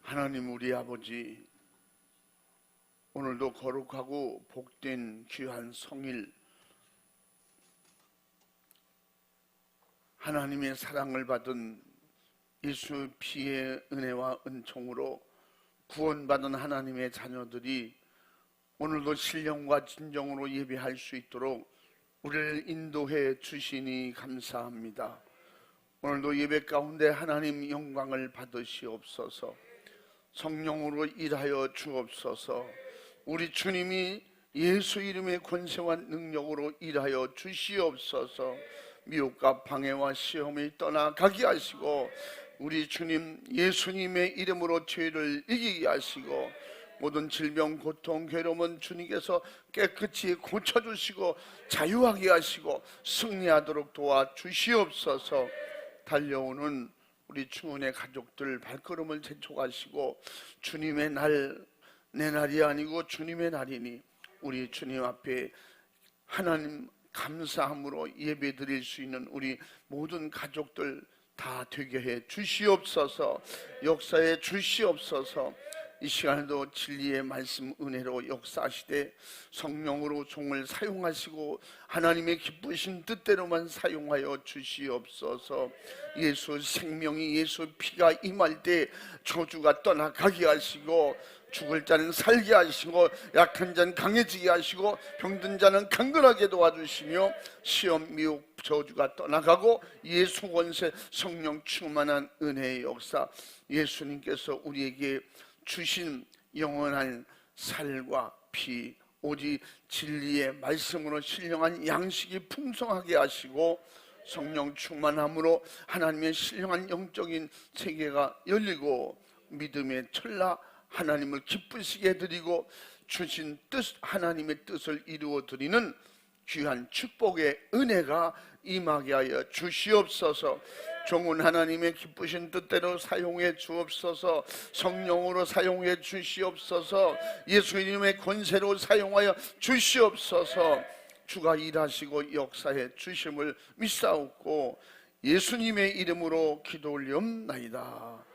하나님 우리 아버지, 오늘도 거룩하고 복된 귀한 성일, 하나님의 사랑을 받은 예수 피의 은혜와 은총으로 구원받은 하나님의 자녀들이 오늘도 신령과 진정으로 예배할 수 있도록 우리를 인도해 주시니 감사합니다. 오늘도 예배 가운데 하나님 영광을 받으시옵소서. 성령으로 일하여 주옵소서. 우리 주님이 예수 이름의 권세와 능력으로 일하여 주시옵소서. 미혹과 방해와 시험이 떠나가게 하시고 우리 주님 예수님의 이름으로 죄를 이기게 하시고 모든 질병, 고통, 괴로움은 주님께서 깨끗이 고쳐주시고 자유하게 하시고 승리하도록 도와주시옵소서. 달려오는 우리 충원의 가족들 발걸음을 재촉하시고 주님의 날, 내 날이 아니고 주님의 날이니 우리 주님 앞에 하나님 감사함으로 예배 드릴 수 있는 우리 모든 가족들 다 되게 해 주시옵소서. 역사해 주시옵소서. 이 시간에도 진리의 말씀 은혜로 역사하시되 성령으로 종을 사용하시고 하나님의 기쁘신 뜻대로만 사용하여 주시옵소서. 예수 생명이 예수 피가 임할 때 저주가 떠나가게 하시고 죽을 자는 살게 하시고 약한 자는 강해지게 하시고 병든 자는 강건하게 도와주시며 시험 미혹 저주가 떠나가고 예수 권세 성령 충만한 은혜의 역사, 예수님께서 우리에게 주신 영원한 살과 피, 오직 진리의 말씀으로 신령한 양식이 풍성하게 하시고 성령 충만함으로 하나님의 신령한 영적인 세계가 열리고 믿음의 철라 하나님을 기쁘시게 드리고 주신 뜻, 하나님의 뜻을 이루어 드리는 귀한 축복의 은혜가 임하게 하여 주시옵소서. 종은 하나님의 기쁘신 뜻대로 사용해 주옵소서. 성령으로 사용해 주시옵소서. 예수 이름의 권세로 사용하여 주시옵소서. 주가 일하시고 역사해 주심을 믿사옵고 예수님의 이름으로 기도 올리옵나이다.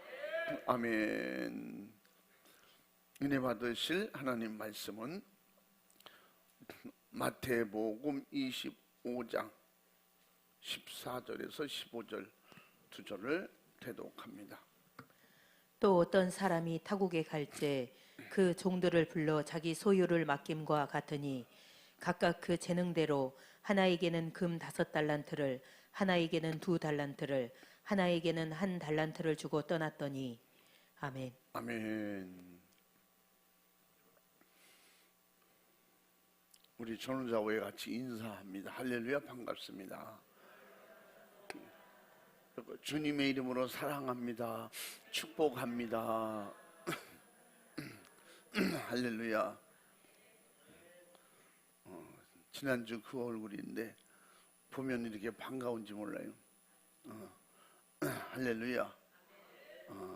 아멘. 은혜 받으실 하나님 말씀은 마태복음 25장 14절에서 15절 두 절을 대독합니다. 또 어떤 사람이 타국에 갈새 그 종들을 불러 자기 소유를 맡김과 같으니 각각 그 재능대로 하나에게는 금 5달란트를, 하나에게는 2달란트를, 하나에게는 1달란트를 주고 떠났더니. 아멘. 아멘. 우리 전우자와 같이 인사합니다. 할렐루야, 반갑습니다. 주님의 이름으로 사랑합니다. 축복합니다. 할렐루야. 지난주 그 얼굴인데 보면 이렇게 반가운지 몰라요. 할렐루야.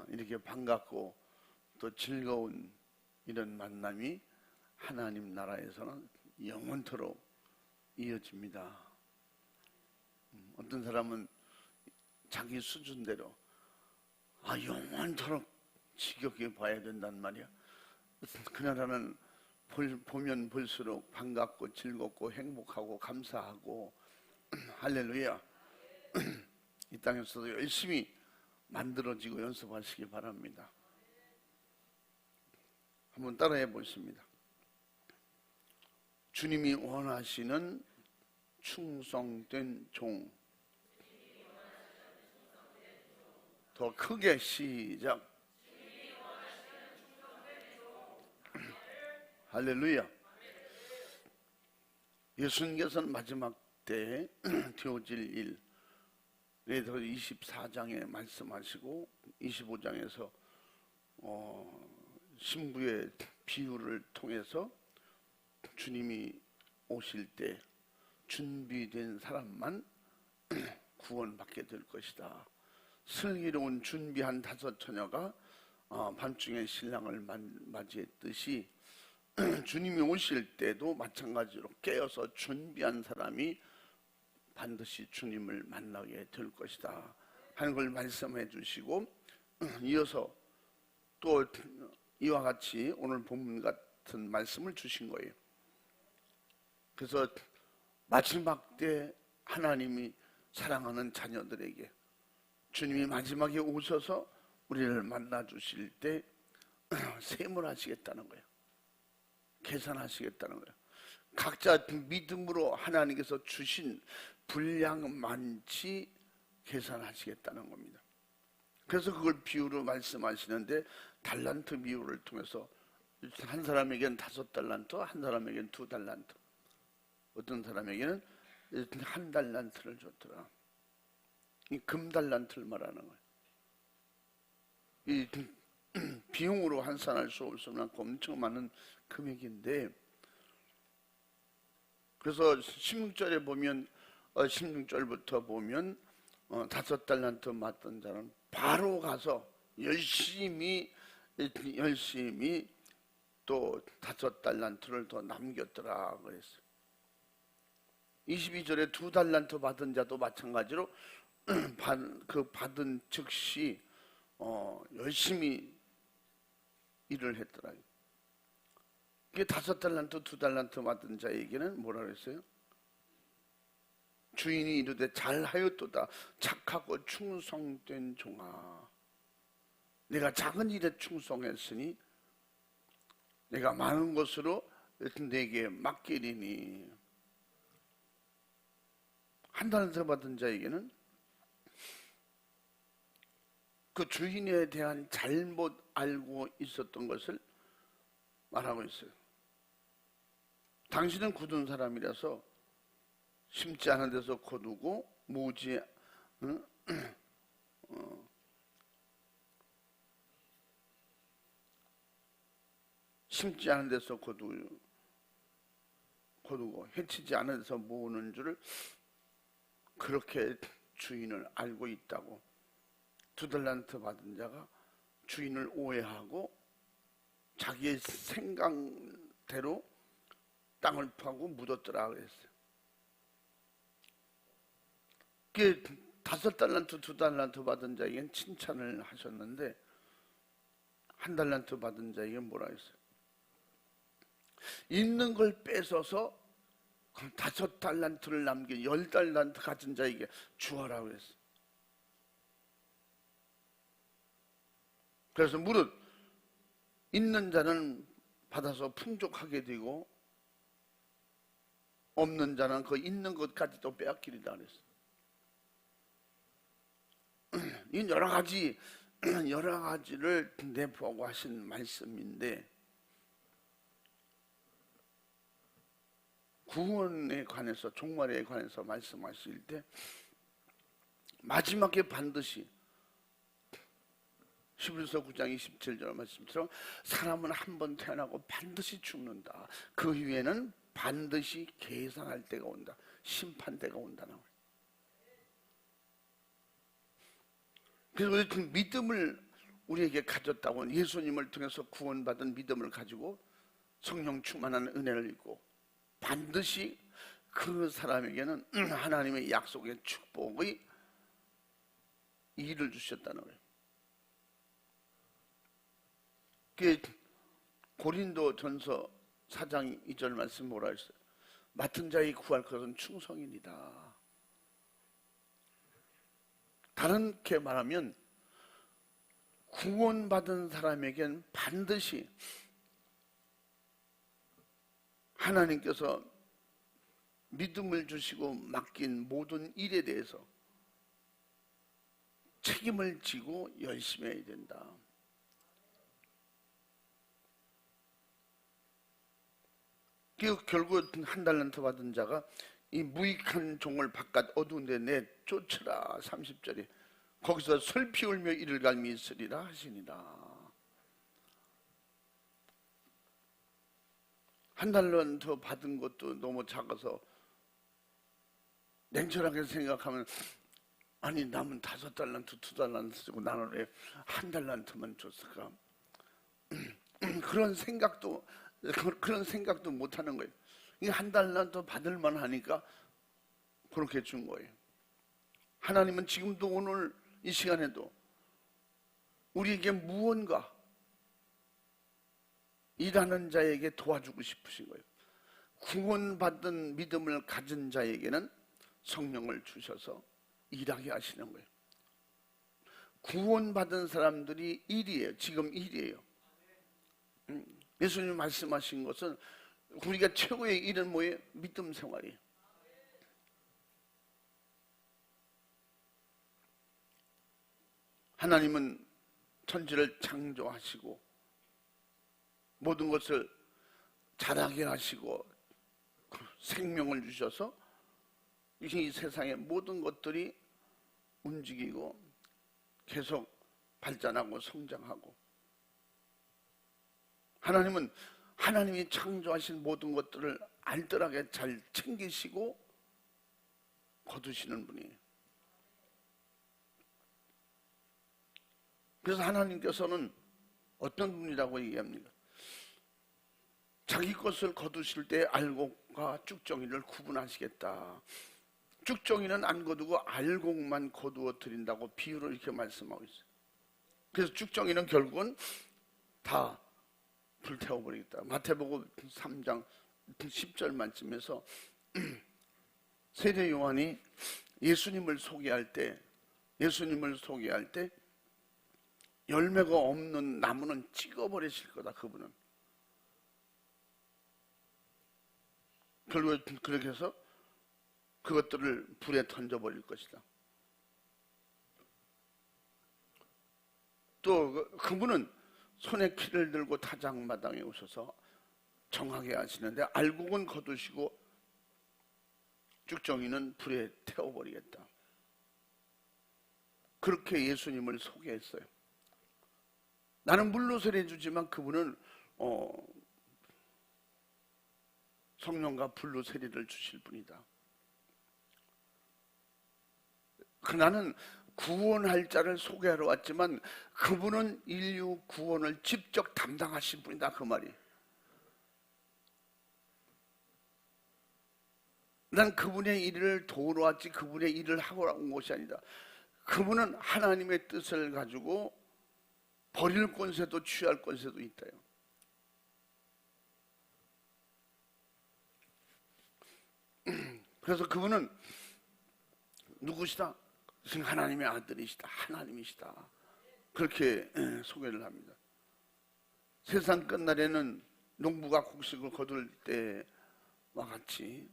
이렇게 반갑고 또 즐거운 이런 만남이 하나님 나라에서는 영원토록 이어집니다. 어떤 사람은 자기 수준대로 영원토록 지겹게 봐야 된단 말이야. 그 나라는 보면 볼수록 반갑고 즐겁고 행복하고 감사하고 할렐루야. 이 땅에서도 열심히 만들어지고 연습하시기 바랍니다. 한번 따라해 보십니다. 주님이 원하시는 충성된 종. 더 크게 시작. 할렐루야. 예수님께서는 마지막 때 되어질 일에 대해서 24장에 말씀하시고 25장에서 신부의 비유를 통해서 주님이 오실 때 준비된 사람만 구원받게 될 것이다. 슬기로운 준비한 5 처녀가 밤중에 신랑을 맞이했듯이 주님이 오실 때도 마찬가지로 깨어서 준비한 사람이 반드시 주님을 만나게 될 것이다 하는 걸 말씀해 주시고, 이어서 또 이와 같이 오늘 본문 같은 말씀을 주신 거예요. 그래서 마지막 때 하나님이 사랑하는 자녀들에게 주님이 마지막에 오셔서 우리를 만나 주실 때 세문하시겠다는 거예요. 계산하시겠다는 거예요. 각자 믿음으로 하나님께서 주신 분량만치 계산하시겠다는 겁니다. 그래서 그걸 비유로 말씀하시는데, 달란트 비유를 통해서 한 사람에게는 5달란트, 한 사람에게는 2달란트, 어떤 사람에게는 1달란트를 줬더라. 이 금달란트를 말하는 거예요. 이 비용으로 환산할 수 없을 만큼 엄청 많은 금액인데, 그래서 16절에 보면 16절부터 보면 5달란트 맡던 자는 바로 가서 열심히 또 5달란트를 더 남겼더라 그랬어요. 22절에 2달란트 받은 자도 마찬가지로 그 받은 즉시 열심히 일을 했더라. 이게 5달란트, 2달란트 받은 자에게는 뭐라 그랬어요? 주인이 이르되 잘하였도다 착하고 충성된 종아, 내가 작은 일에 충성했으니 내가 많은 것으로 내게 맡기리니. 1달란트 받은 자에게는 그 주인에 대한 잘못 알고 있었던 것을 말하고 있어요. 당신은 굳은 사람이라서 심지 않은 데서 거두고 심지 않은 데서 거두고 해치지 않은 데서 모으는 줄을 그렇게 주인을 알고 있다고. 2달란트 받은 자가 주인을 오해하고 자기의 생각대로 땅을 파고 묻었더라 그랬어요. 그게 5달란트, 2달란트 받은 자에겐 칭찬을 하셨는데 1달란트 받은 자에게 뭐라 했어요? 있는 걸 뺏어서 5달란트를 남긴 10달란트 가진 자에게 주어라 그랬어요. 그래서 무릇 있는 자는 받아서 풍족하게 되고 없는 자는 그 있는 것까지도 빼앗기리라 그랬어요. 이 여러 가지를 내포하고 하신 말씀인데, 구원에 관해서, 종말에 관해서 말씀하실 때 마지막에 반드시 히브리서 9장 27절 말씀처럼 사람은 한 번 태어나고 반드시 죽는다. 그 후에는 반드시 계산할 때가 온다. 심판 때가 온다는 거예요. 그래서 우리 그 믿음을 우리에게 가졌다고, 예수님을 통해서 구원받은 믿음을 가지고 성령 충만한 은혜를 입고 반드시 그 사람에게는 하나님의 약속의 축복의 일을 주셨다는 거예요. 그 고린도 전서 4장 2절 말씀 뭐라 했어요? 맡은 자의 구할 것은 충성이니라. 다른게 말하면 구원받은 사람에겐 반드시 하나님께서 믿음을 주시고 맡긴 모든 일에 대해서 책임을 지고 열심히 해야 된다. 결국 한 달란트 받은 자가 이 무익한 종을 바깥 어두운 데 내쫓으라. 30절에 거기서 슬피 울며 이를 갈미 있으리라 하시니라. 한 달란트 받은 것도 너무 작아서 냉철하게 생각하면, 아니 남은 5달란트 2달란트 쓰고 나는 왜 1달란트만 줬을까? 그런 생각도 못 하는 거예요. 이 1달란트 받을만 하니까 그렇게 준 거예요. 하나님은 지금도 오늘 이 시간에도 우리에게 무언가 일하는 자에게 도와주고 싶으신 거예요. 구원받은 믿음을 가진 자에게는 성령을 주셔서 일하게 하시는 거예요. 구원받은 사람들이 일이에요. 지금 일이에요. 예수님 말씀하신 것은 우리가 최고의 일은 뭐예요? 믿음 생활이에요. 하나님은 천지를 창조하시고 모든 것을 자라게 하시고 생명을 주셔서 이 세상의 모든 것들이 움직이고 계속 발전하고 성장하고, 하나님은 하나님이 창조하신 모든 것들을 알뜰하게 잘 챙기시고 거두시는 분이에요. 그래서 하나님께서는 어떤 분이라고 얘기합니까? 자기 것을 거두실 때 알곡과 쭉정이를 구분하시겠다. 쭉정이는 안 거두고 알곡만 거두어 드린다고 비유를 이렇게 말씀하고 있어요. 그래서 쭉정이는 결국은 다 불태워버리겠다. 마태복음 3장 10절 말씀에서 세례 요한이 예수님을 소개할 때 열매가 없는 나무는 찍어버리실 거다. 그분은 결국에 그렇게 해서 그것들을 불에 던져버릴 것이다. 또 그분은 손에 키를 들고 타작마당에 오셔서 정하게 하시는데 알곡은 거두시고 쭉정이는 불에 태워버리겠다. 그렇게 예수님을 소개했어요. 나는 물로 세례주지만 그분은 성령과 불로 세례를 주실 분이다. 나는 구원할 자를 소개하러 왔지만 그분은 인류 구원을 직접 담당하신 분이다. 그 말이. 난 그분의 일을 도우러 왔지 그분의 일을 하고 온 것이 아니다. 그분은 하나님의 뜻을 가지고 버릴 권세도 취할 권세도 있다요. 그래서 그분은 누구시다? 하나님의 아들이시다. 하나님이시다. 그렇게 소개를 합니다. 세상 끝날에는 농부가 곡식을 거둘 때와 같이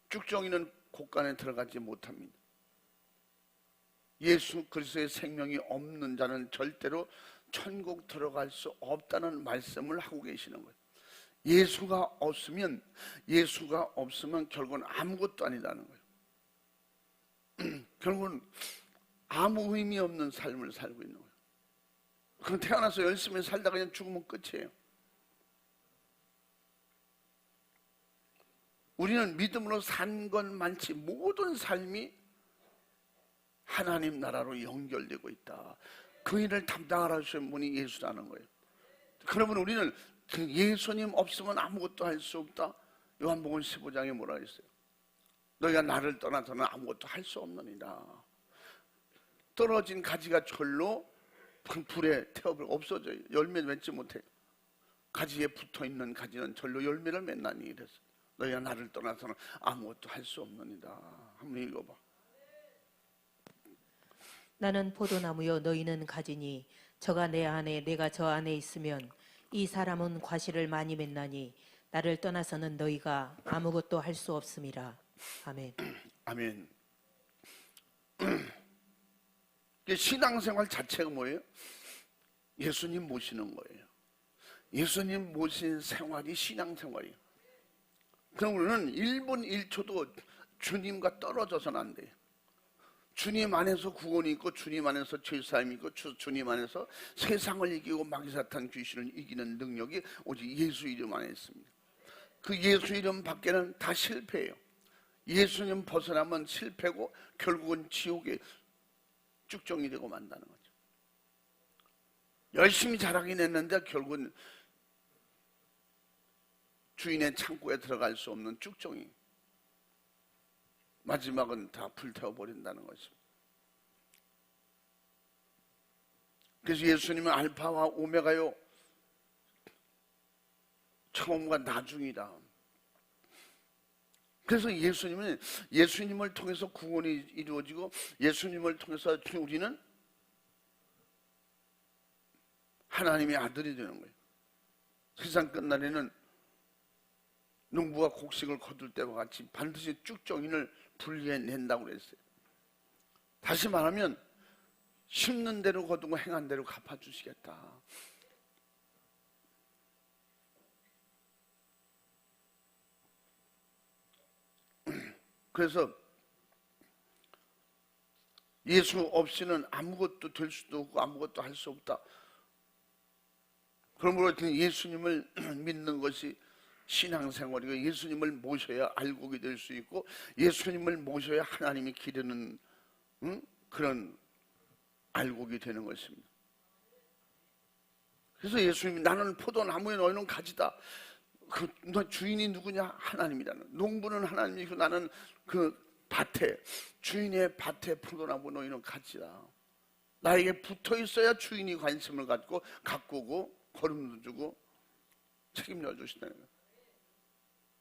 쭉정이는 곡간에 들어가지 못합니다. 예수 그리스도의 생명이 없는 자는 절대로 천국 들어갈 수 없다는 말씀을 하고 계시는 거예요. 예수가 없으면 결국은 아무것도 아니라는 거예요. 결국은 아무 의미 없는 삶을 살고 있는 거예요. 그럼 태어나서 열심히 살다가 그냥 죽으면 끝이에요. 우리는 믿음으로 산 건 많지 모든 삶이 하나님 나라로 연결되고 있다. 그 일을 담당하라 주신 분이 예수라는 거예요. 그러면 우리는 그 예수님 없으면 아무것도 할 수 없다. 요한복음 15장에 뭐라 했어요? 너희가 나를 떠나서는 아무것도 할 수 없느니라. 떨어진 가지가 절로 불에 태워버려 없어져요. 열매 맺지 못해요. 가지에 붙어있는 가지는 절로 열매를 맺나니 이랬어요. 너희가 나를 떠나서는 아무것도 할 수 없느니라. 한번 읽어봐. 나는 포도나무요 너희는 가지니 저가 내 안에 내가 저 안에 있으면 이 사람은 과실을 많이 맺나니 나를 떠나서는 너희가 아무것도 할 수 없음이라. 아멘. 아멘. 신앙생활 자체가 뭐예요? 예수님 모시는 거예요. 예수님 모신 생활이 신앙생활이에요. 그럼 우리는 1분 1초도 주님과 떨어져서는 안 돼요. 주님 안에서 구원이 있고 주님 안에서 죄사함이 있고 주님 안에서 세상을 이기고 마귀사탄 귀신을 이기는 능력이 오직 예수 이름 안에 있습니다. 그 예수 이름 밖에는 다 실패예요. 예수님 벗어나면 실패고 결국은 지옥에 쭉정이 되고 만다는 거죠. 열심히 자라긴 했는데 결국은 주인의 창고에 들어갈 수 없는 쭉정이, 마지막은 다 불태워버린다는 것입니다. 그래서 예수님은 알파와 오메가요, 처음과 나중이다. 그래서 예수님을 통해서 구원이 이루어지고 예수님을 통해서 우리는 하나님의 아들이 되는 거예요. 세상 끝날에는 농부가 곡식을 거둘 때와 같이 반드시 쭉정인을 분리해낸다고 그랬어요. 다시 말하면 심는 대로 거두고 행한 대로 갚아주시겠다. 그래서 예수 없이는 아무것도 될 수도 없고 아무것도 할 수 없다. 그러므로 예수님을 믿는 것이 신앙생활이고 예수님을 모셔야 알곡이 될 수 있고 예수님을 모셔야 하나님이 기르는 그런 알곡이 되는 것입니다. 그래서 예수님이 나는 포도나무에 너희는 가지다. 너 주인이 누구냐? 하나님이라는. 농부는 하나님이고 나는 그 밭에, 주인의 밭에 포도나무 너희는 가지라. 나에게 붙어 있어야 주인이 관심을 갖고 가꾸고 거름도 주고 책임져 주시다는 거예요.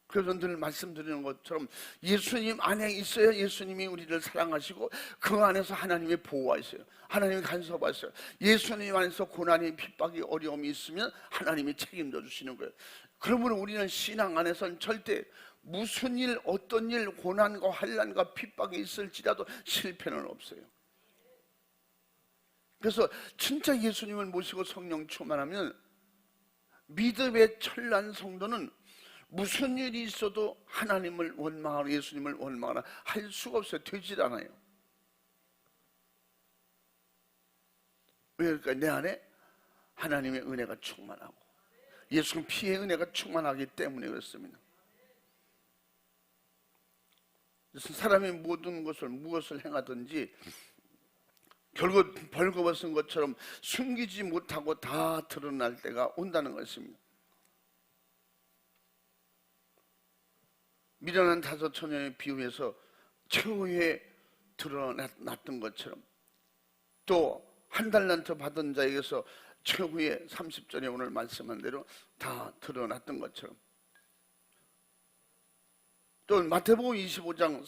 그래서 늘 말씀드리는 것처럼 예수님 안에 있어야 예수님이 우리를 사랑하시고 그 안에서 하나님의 보호가 있어요. 하나님이 간섭하셔요. 예수님 안에서 고난이 핍박이 어려움이 있으면 하나님이 책임져 주시는 거예요. 그러므로 우리는 신앙 안에서는 절대 무슨 일, 어떤 일, 고난과 환난과 핍박이 있을지라도 실패는 없어요. 그래서 진짜 예수님을 모시고 성령 충만하면 믿음의 철난 성도는 무슨 일이 있어도 하나님을 원망하고 예수님을 원망하나 할 수가 없어요. 되질 않아요. 왜 그럴까요? 내 안에 하나님의 은혜가 충만하고 예수 피의 은혜가 충만하기 때문에 그렇습니다. 그래서 사람이 모든 것을 무엇을 행하든지 결국 벌거벗은 것처럼 숨기지 못하고 다 드러날 때가 온다는 것입니다. 미련한 5 처녀의 비유에서 최후에 드러났던 것처럼 또 1달란트 받은 자에게서 최후의 30절에 오늘 말씀한 대로 다 드러났던 것처럼 또 마태복음 25장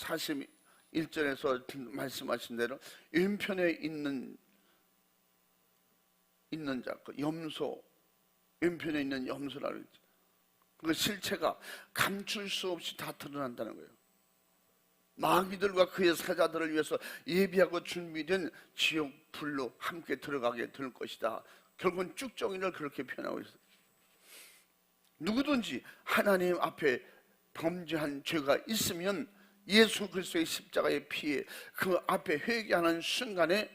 41절에서 말씀하신 대로 왼편에 있는 자, 그 염소, 왼편에 있는 염소라고 했죠. 그 실체가 감출 수 없이 다 드러난다는 거예요. 마귀들과 그의 사자들을 위해서 예비하고 준비된 지옥 불로 함께 들어가게 될 것이다. 결국은 쭉정이를 그렇게 표현하고 있어요. 누구든지 하나님 앞에 범죄한 죄가 있으면 예수 그리스도의 십자가의 피에 그 앞에 회개하는 순간에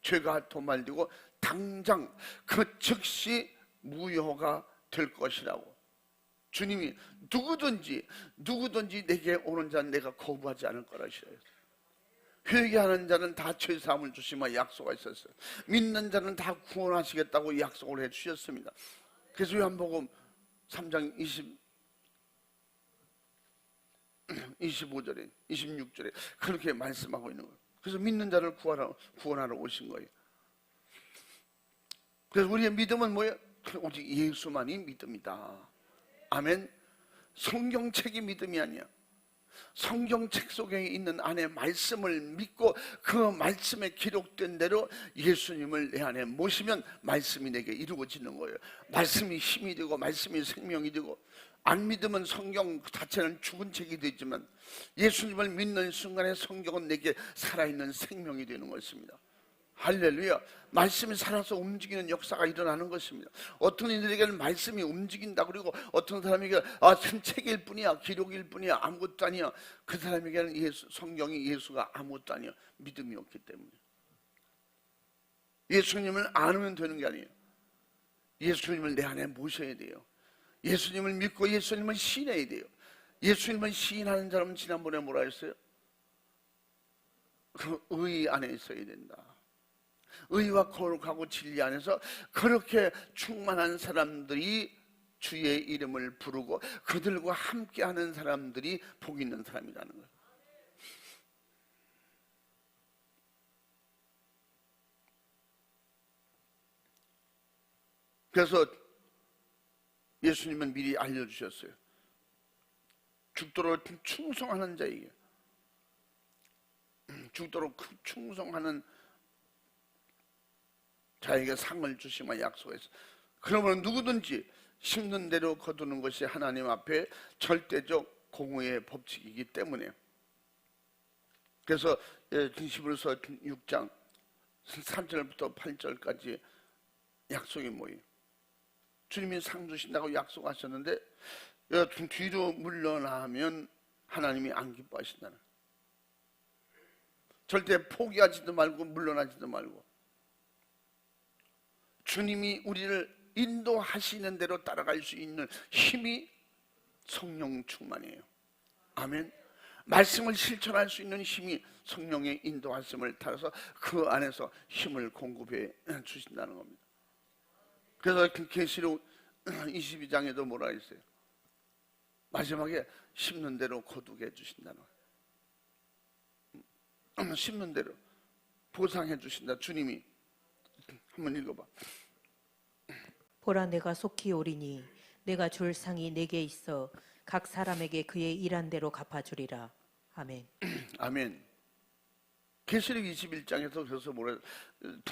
죄가 도말되고 당장 그 즉시 무효가 될 것이라고. 주님이 누구든지 내게 오는 자는 내가 거부하지 않을 거라시래요. 회개하는 자는 다 죄 사함을 주시마 약속이 있었어요. 믿는 자는 다 구원하시겠다고 약속을 해주셨습니다. 그래서 요한복음 3장 25절에 26절에 그렇게 말씀하고 있는 거예요. 그래서 믿는 자를 구원하러 오신 거예요. 그래서 우리의 믿음은 뭐예요? 오직 예수만이 믿음이다. 아멘. 성경책이 믿음이 아니야. 성경책 속에 있는 안에 말씀을 믿고 그 말씀에 기록된 대로 예수님을 내 안에 모시면 말씀이 내게 이루어지는 거예요. 말씀이 힘이 되고 말씀이 생명이 되고, 안 믿으면 성경 자체는 죽은 책이 되지만 예수님을 믿는 순간에 성경은 내게 살아있는 생명이 되는 것입니다. 할렐루야. 말씀이 살아서 움직이는 역사가 일어나는 것입니다. 어떤 이들에게는 말씀이 움직인다 그리고 어떤 사람에게 책일 뿐이야, 기록일 뿐이야, 아무것도 아니야. 그 사람에게는 성경이 예수가 아무것도 아니야. 믿음이 없기 때문에. 예수님을 안으면 되는 게 아니에요. 예수님을 내 안에 모셔야 돼요. 예수님을 믿고 예수님을 시인해야 돼요. 예수님을 시인하는 사람은 지난번에 뭐라 했어요? 그 의 안에 있어야 된다. 의와 거룩하고 진리 안에서 그렇게 충만한 사람들이 주의 이름을 부르고 그들과 함께하는 사람들이 복 있는 사람이라는 거예요. 그래서 예수님은 미리 알려주셨어요. 죽도록 충성하는 자에게, 죽도록 충성하는 자에게 상을 주시마 약속했어. 그러면 누구든지 심는 대로 거두는 것이 하나님 앞에 절대적 공의의 법칙이기 때문에. 그래서 히브리서 6장 3절부터 8절까지 약속이 뭐예요? 주님이 상 주신다고 약속하셨는데 뒤로 물러나면 하나님이 안 기뻐하신다는. 절대 포기하지도 말고 물러나지도 말고 주님이 우리를 인도하시는 대로 따라갈 수 있는 힘이 성령 충만이에요. 아멘. 말씀을 실천할 수 있는 힘이 성령의 인도하심을 따라서 그 안에서 힘을 공급해 주신다는 겁니다. 그래서 계시록 22장에도 뭐라 했어요? 마지막에 심는 대로 거두게 해주신다는 거예요. 심는 대로 보상해 주신다. 주님이. 한번 읽어봐. 보라, 내가 속히 오리니 내가 줄 상이 내게 있어 각 사람에게 그의 일한 대로 갚아주리라. 아멘. 아멘. 계시록 21장에서 그래서 뭐라,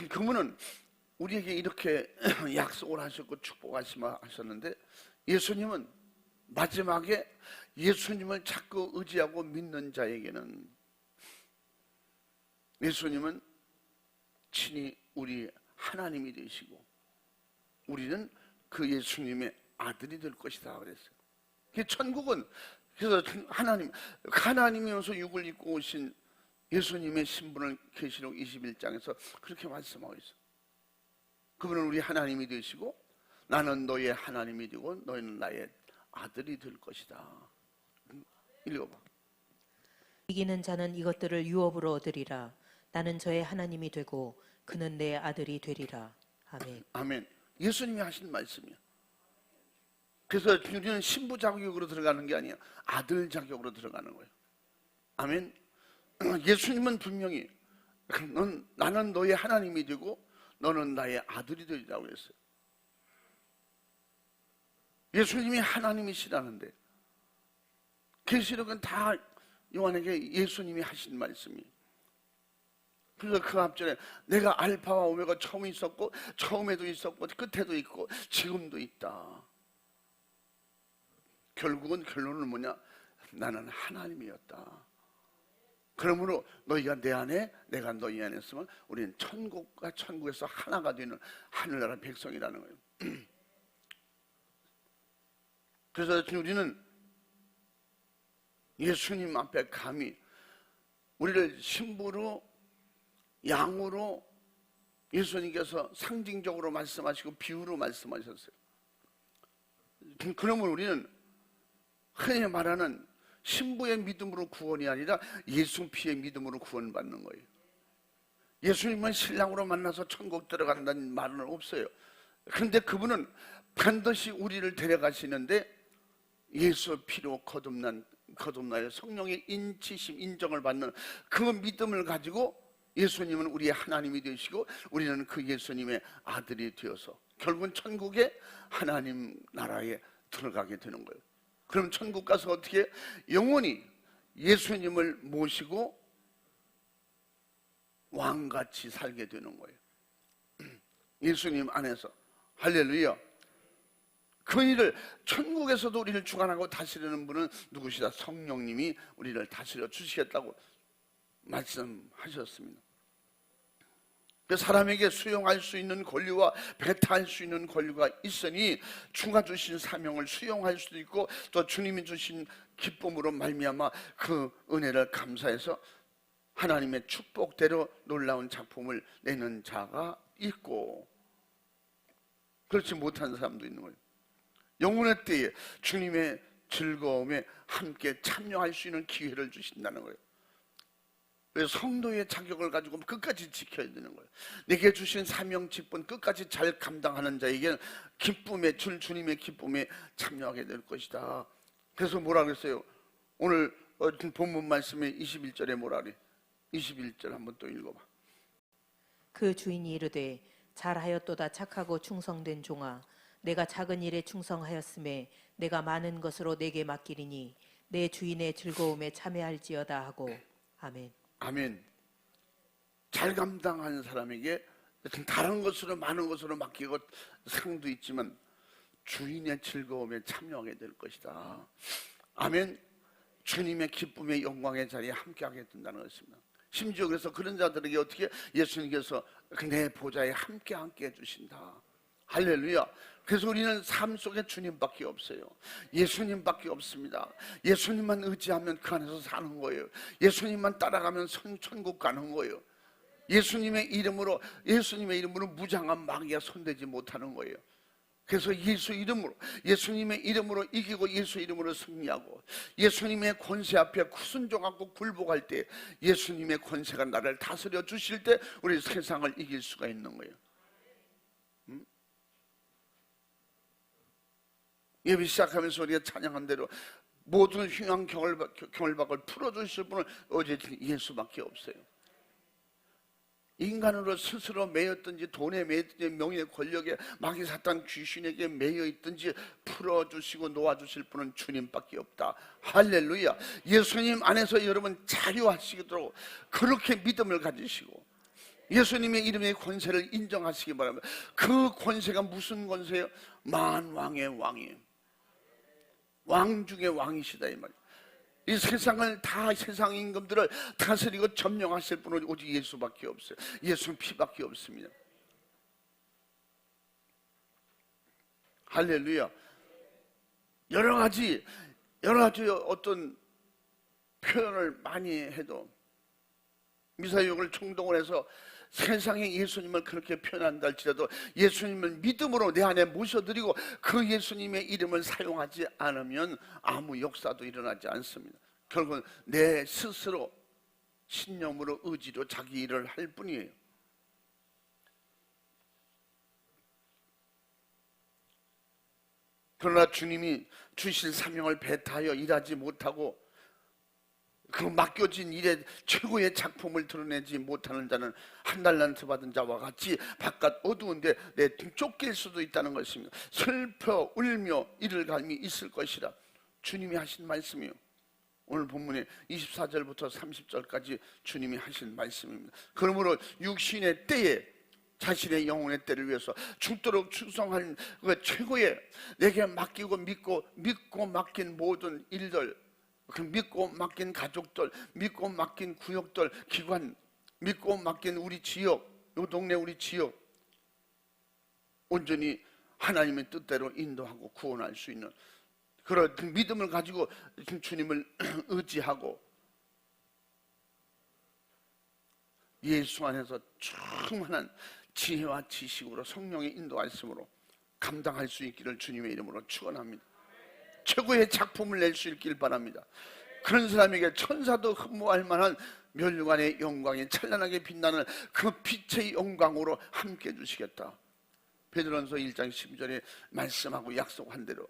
그분은 우리에게 이렇게 약속을 하셨고 축복하셨는데, 예수님은 마지막에 예수님을 자꾸 의지하고 믿는 자에게는 예수님은 친히 우리 하나님이 되시고 우리는 그 예수님의 아들이 될 것이다 그랬어요. 천국은 그래서 하나님이면서 육을 입고 오신 예수님의 신분을 계시록 21장에서 그렇게 말씀하고 있어요. 그분은 우리 하나님이 되시고 나는 너의 하나님이 되고 너희는 나의 아들이 될 것이다. 읽어봐. 이기는 자는 이것들을 유업으로 얻으리라. 나는 저의 하나님이 되고 그는 내 아들이 되리라. 아멘. 아멘. 예수님이 하신 말씀이야. 그래서 우리는 신부 자격으로 들어가는 게 아니야. 아들 자격으로 들어가는 거예요. 아멘. 예수님은 분명히 나는 너의 하나님이 되고 너는 나의 아들이 되리라고 했어요. 예수님이 하나님이시라는데 계시록은 다 요한에게 예수님이 하신 말씀이에요. 그래서 그 앞전에 내가 알파와 오메가 처음에 있었고 처음에도 있었고 끝에도 있고 지금도 있다. 결국은 결론은 뭐냐? 나는 하나님이었다. 그러므로 너희가 내 안에 내가 너희 안에 있으면 우리는 천국과 천국에서 하나가 되는 하늘나라 백성이라는 거예요. 그래서 우리는 예수님 앞에 감히 우리를 신부로 양으로 예수님께서 상징적으로 말씀하시고 비유로 말씀하셨어요. 그러면 우리는 흔히 말하는 신부의 믿음으로 구원이 아니라 예수 피의 믿음으로 구원받는 거예요. 예수님은 신랑으로 만나서 천국 들어간다는 말은 없어요. 그런데 그분은 반드시 우리를 데려가시는데 예수 피로 거듭나요. 성령의 인치심, 인정을 받는 그 믿음을 가지고 예수님은 우리의 하나님이 되시고 우리는 그 예수님의 아들이 되어서 결국은 천국의 하나님 나라에 들어가게 되는 거예요. 그럼 천국 가서 어떻게 영원히 예수님을 모시고 왕같이 살게 되는 거예요. 예수님 안에서. 할렐루야. 그 일을 천국에서도 우리를 주관하고 다스리는 분은 누구시다? 성령님이 우리를 다스려 주시겠다고 말씀하셨습니다. 사람에게 수용할 수 있는 권리와 배타할 수 있는 권리가 있으니 주가 주신 사명을 수용할 수도 있고 또 주님이 주신 기쁨으로 말미암아 그 은혜를 감사해서 하나님의 축복대로 놀라운 작품을 내는 자가 있고 그렇지 못한 사람도 있는 거예요. 영혼의 때에 주님의 즐거움에 함께 참여할 수 있는 기회를 주신다는 거예요. 그래서 성도의 자격을 가지고 끝까지 지켜야 되는 거예요. 내게 주신 사명 직분 끝까지 잘 감당하는 자에게는 기쁨의 주님의 기쁨에 참여하게 될 것이다. 그래서 뭐라 그랬어요? 오늘 본문 말씀에 21절에 뭐라 그래? 21절 한번 또 읽어봐. 그 주인이 이르되 잘하였도다 착하고 충성된 종아 내가 작은 일에 충성하였음에 내가 많은 것으로 내게 맡기리니 내 주인의 즐거움에 참여할지어다 하고 아멘. 아멘. 잘 감당하는 사람에게 다른 것으로 많은 것으로 맡기고 상도 있지만 주인의 즐거움에 참여하게 될 것이다. 아멘. 주님의 기쁨의 영광의 자리에 함께하게 된다는 것입니다. 심지어 그래서 그런 자들에게 어떻게 예수님께서 내 보좌에 함께 해주신다. 할렐루야. 그래서 우리는 삶 속에 주님밖에 없어요. 예수님밖에 없습니다. 예수님만 의지하면 그 안에서 사는 거예요. 예수님만 따라가면 천국 가는 거예요. 예수님의 이름으로 무장한 마귀가 손대지 못하는 거예요. 그래서 예수님의 이름으로 이기고 예수 이름으로 승리하고 예수님의 권세 앞에 순종하고 굴복할 때 예수님의 권세가 나를 다스려 주실 때 우리 세상을 이길 수가 있는 거예요. 예배 시작하면서 우리가 찬양한 대로 모든 흉한 경을박을 풀어주실 분은 어제 예수밖에 없어요. 인간으로 스스로 매였든지 돈에 매였든지 명예 권력에 마귀 사탄 귀신에게 매여 있든지 풀어주시고 놓아주실 분은 주님밖에 없다. 할렐루야. 예수님 안에서 여러분 자유하시도록 그렇게 믿음을 가지시고 예수님의 이름의 권세를 인정하시기 바랍니다. 그 권세가 무슨 권세예요? 만왕의 왕이에요. 왕 중에 왕이시다 이 말이에요. 이 세상을 다 세상 임금들을 다스리고 점령하실 분은 오직 예수밖에 없어요. 예수 피밖에 없습니다. 할렐루야. 여러 가지 어떤 표현을 많이 해도 미사역을 총동을 해서 세상에 예수님을 그렇게 표현한다 할지라도 예수님을 믿음으로 내 안에 모셔드리고 그 예수님의 이름을 사용하지 않으면 아무 역사도 일어나지 않습니다. 결국은 내 스스로 신념으로 의지로 자기 일을 할 뿐이에요. 그러나 주님이 주실 사명을 배타하여 일하지 못하고 그 맡겨진 일에 최고의 작품을 드러내지 못하는 자는 한 달란트 받은 자와 같이 바깥 어두운데 내 등 쫓길 수도 있다는 것입니다. 슬퍼 울며 이를 갈미 있을 것이라 주님이 하신 말씀이요. 오늘 본문에 24절부터 30절까지 주님이 하신 말씀입니다. 그러므로 육신의 때에 자신의 영혼의 때를 위해서 죽도록 충성한 그 최고의 내게 맡기고 믿고 맡긴 모든 일들, 그 믿고 맡긴 가족들, 믿고 맡긴 구역들, 기관, 믿고 맡긴 우리 지역, 이 동네 우리 지역 온전히 하나님의 뜻대로 인도하고 구원할 수 있는 그런 믿음을 가지고 주님을 의지하고 예수 안에서 충만한 지혜와 지식으로 성령의 인도하심으로 감당할 수 있기를 주님의 이름으로 축원합니다. 최고의 작품을 낼 수 있길 바랍니다. 그런 사람에게 천사도 흠모할 만한 멸관의 영광이 찬란하게 빛나는 그 빛의 영광으로 함께 해주시겠다. 베드로전서 1장 12절에 말씀하고 약속한 대로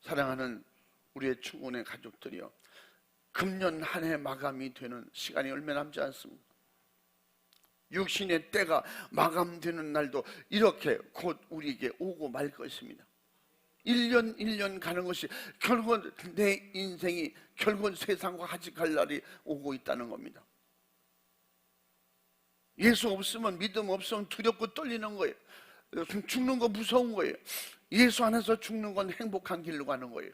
사랑하는 우리의 충원의 가족들이여, 금년 한 해 마감이 되는 시간이 얼마 남지 않습니다. 육신의 때가 마감되는 날도 이렇게 곧 우리에게 오고 말 것입니다. 1년 1년 가는 것이 결국은 내 인생이 결국은 세상과 같이 갈 날이 오고 있다는 겁니다. 예수 없으면, 믿음 없으면 두렵고 떨리는 거예요. 죽는 거 무서운 거예요. 예수 안에서 죽는 건 행복한 길로 가는 거예요.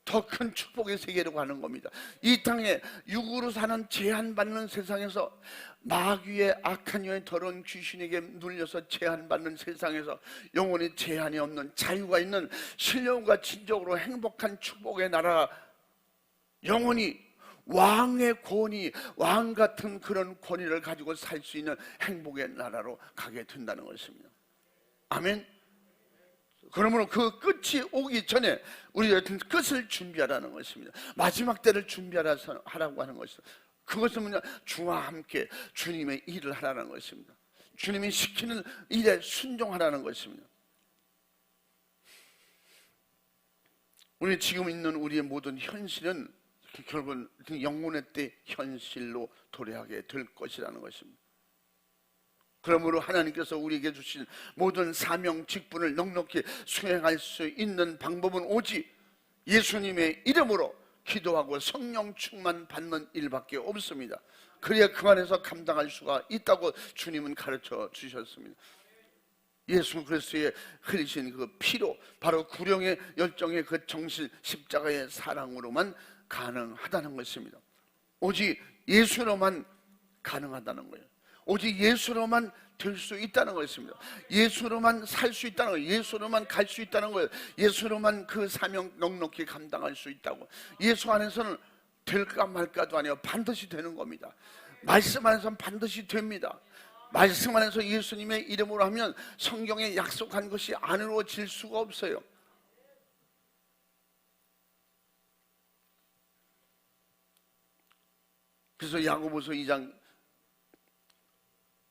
더 큰 축복의 세계로 가는 겁니다. 이 땅에 육으로 사는 제한받는 세상에서, 마귀의 악한 영의 더러운 귀신에게 눌려서 제한받는 세상에서 영원히 제한이 없는 자유가 있는 신령과 진정으로 행복한 축복의 나라, 영원히 왕의 권위, 왕 같은 그런 권위를 가지고 살 수 있는 행복의 나라로 가게 된다는 것입니다. 아멘. 그러므로 그 끝이 오기 전에 우리가 끝을 준비하라는 것입니다. 마지막 때를 준비하라고 하는 것입니다. 그것은 뭐냐? 주와 함께 주님의 일을 하라는 것입니다. 주님이 시키는 일에 순종하라는 것입니다. 우리 지금 있는 우리의 모든 현실은 결국은 영혼의 때 현실로 도래하게 될 것이라는 것입니다. 그러므로 하나님께서 우리에게 주신 모든 사명 직분을 넉넉히 수행할 수 있는 방법은 오직 예수님의 이름으로 기도하고 성령 충만 받는 일밖에 없습니다. 그래야 그 안에서 감당할 수가 있다고 주님은 가르쳐 주셨습니다. 예수 그리스도의 흘리신 그 피로, 바로 구령의 열정의 그 정신, 십자가의 사랑으로만 가능하다는 것입니다. 오직 예수로만 가능하다는 거예요. 오직 예수로만 될 수 있다는 것입니다. 예수로만 살 수 있다는 거예요. 예수로만 갈 수 있다는 거예요. 예수로만 그 사명 넉넉히 감당할 수 있다고. 예수 안에서는 될까 말까도 아니에요. 반드시 되는 겁니다. 말씀 안에서는 반드시 됩니다. 말씀 안에서 예수님의 이름으로 하면 성경에 약속한 것이 안 이루어질 수가 없어요. 그래서 야고보서 2장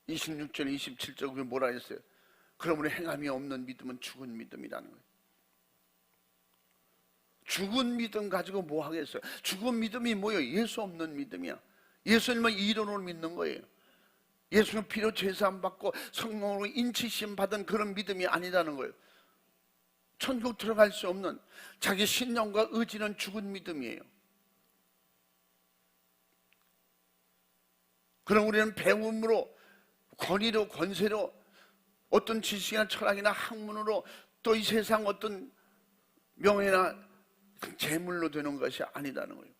26절 27절 그게 뭐라 했어요? 그러므로 행함이 없는 믿음은 죽은 믿음이라는 거예요. 죽은 믿음 가지고 뭐 하겠어요? 죽은 믿음이 뭐예요? 예수 없는 믿음이야. 예수님은 이론으로 믿는 거예요. 예수는 피로 제사함 받고 성령으로 인치심 받은 그런 믿음이 아니라는 거예요. 천국 들어갈 수 없는 자기 신념과 의지는 죽은 믿음이에요. 그럼 우리는 배움으로, 권위로, 권세로, 어떤 지식이나 철학이나 학문으로, 또 이 세상 어떤 명예나 재물로 되는 것이 아니라는 거예요.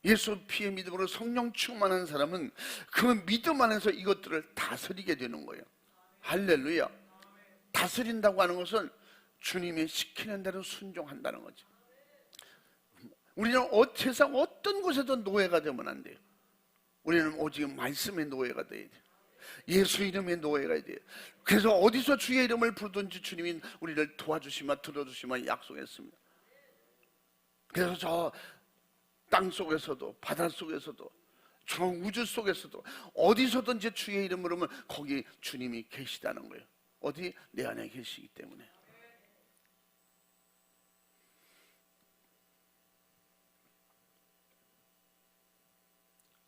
예수 피의 믿음으로 성령 충만한 사람은 그 믿음 안에서 이것들을 다스리게 되는 거예요. 할렐루야. 다스린다고 하는 것은 주님이 시키는 대로 순종한다는 거죠. 우리는 세상 어떤 곳에도 노예가 되면 안 돼요. 우리는 오직 말씀의 노예가 돼야 돼요. 예수 이름의 노예가 돼야 돼요. 그래서 어디서 주의 이름을 부르든지 주님이 우리를 도와주시며 들어주시며 약속했습니다. 그래서 저 땅 속에서도, 바다 속에서도, 저 우주 속에서도 어디서든지 주의 이름을 부르면 거기 주님이 계시다는 거예요. 어디? 내 안에 계시기 때문에.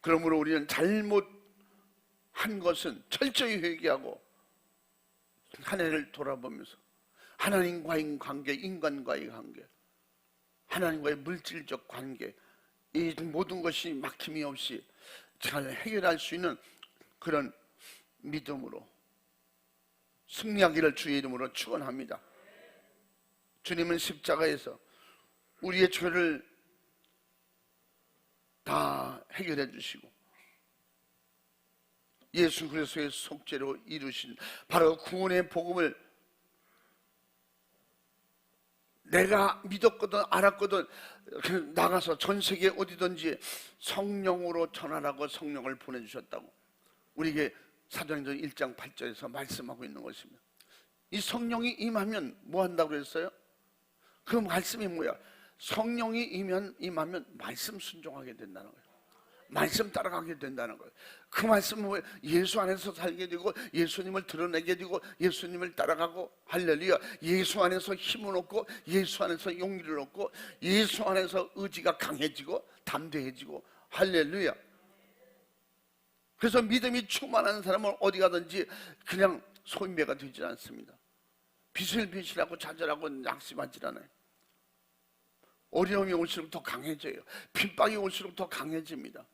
그러므로 우리는 잘못한 것은 철저히 회개하고 한 해를 돌아보면서 하나님과의 관계, 인간과의 관계, 하나님과의 물질적 관계, 이 모든 것이 막힘이 없이 잘 해결할 수 있는 그런 믿음으로 승리하기를 주의 이름으로 축원합니다. 주님은 십자가에서 우리의 죄를 다 해결해 주시고 예수 그리스도의 속죄로 이루신 바로 구원의 복음을 내가 믿었거든 알았거든 나가서 전 세계 어디든지 성령으로 전하라고 성령을 보내주셨다고 우리에게 사도행전 1장 8절에서 말씀하고 있는 것입니다. 이 성령이 임하면 뭐 한다고 그랬어요? 그 말씀이 뭐야? 성령이 임하면 말씀 순종하게 된다는 거예요. 말씀 따라가게 된다는 거예요. 그 말씀은 예수 안에서 살게 되고 예수님을 드러내게 되고 예수님을 따라가고, 할렐루야, 예수 안에서 힘을 얻고 예수 안에서 용기를 얻고 예수 안에서 의지가 강해지고 담대해지고, 할렐루야. 그래서 믿음이 충만한 사람은 어디 가든지 그냥 소인배가 되지 않습니다. 비실비실하고 좌절하고 낙심하지 않아요. 어려움이 올수록 더 강해져요. 핍박이 올수록 더 강해집니다.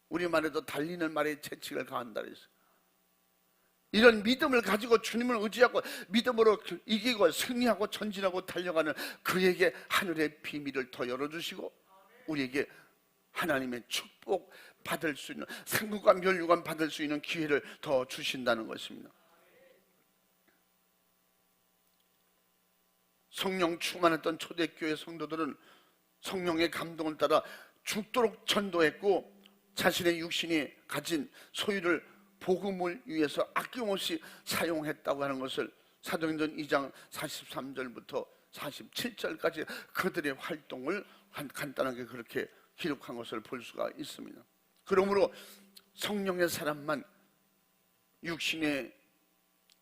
우리말에도 달리는 말에 채찍을 가한다 그랬어요. 이런 믿음을 가지고 주님을 의지하고 믿음으로 이기고 승리하고 전진하고 달려가는 그에게 하늘의 비밀을 더 열어주시고 우리에게 하나님의 축복 받을 수 있는, 상급과 면류관 받을 수 있는 기회를 더 주신다는 것입니다. 성령 충만했던 초대교회 성도들은 성령의 감동을 따라 죽도록 전도했고 자신의 육신이 가진 소유를 복음을 위해서 아낌없이 사용했다고 하는 것을 사도행전 2장 43절부터 47절까지 그들의 활동을 간단하게 그렇게 기록한 것을 볼 수가 있습니다. 그러므로 성령의 사람만 육신의